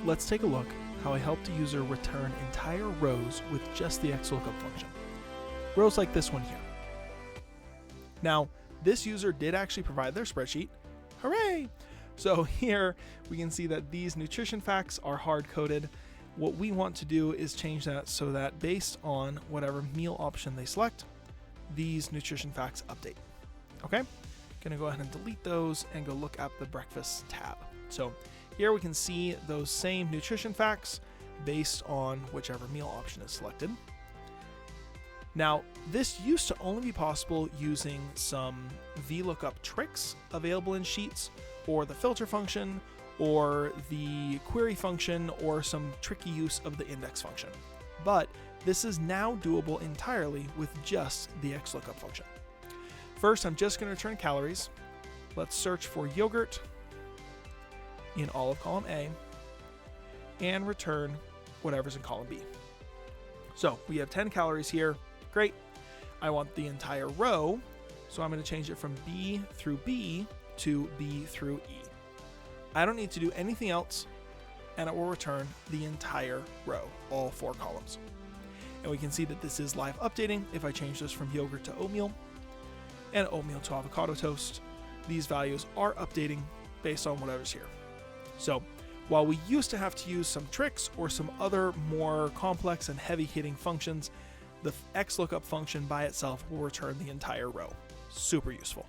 let's take a look how I helped a user return entire rows with just the XLOOKUP function. Rows like this one here. Now, this user did actually provide their spreadsheet. Hooray! So here we can see that these nutrition facts are hard-coded. What we want to do is change that so that based on whatever meal option they select, these nutrition facts update. Okay? Gonna go ahead and delete those and go look at the breakfast tab. So here we can see those same nutrition facts based on whichever meal option is selected. Now, this used to only be possible using some VLOOKUP tricks available in Sheets, or the filter function, or the query function, or some tricky use of the index function. But this is now doable entirely with just the XLOOKUP function. First, I'm just going to return calories. Let's search for yogurt in all of column A and return whatever's in column B. So we have 10 calories here. Great. I want the entire row, so I'm going to change it from B through B to B through E. I don't need to do anything else, and it will return the entire row, all 4 columns. And we can see that this is live updating. If I change this from yogurt to oatmeal and oatmeal to avocado toast, these values are updating based on whatever's here. So while we used to have to use some tricks or some other more complex and heavy-hitting functions, the XLOOKUP function by itself will return the entire row. Super useful.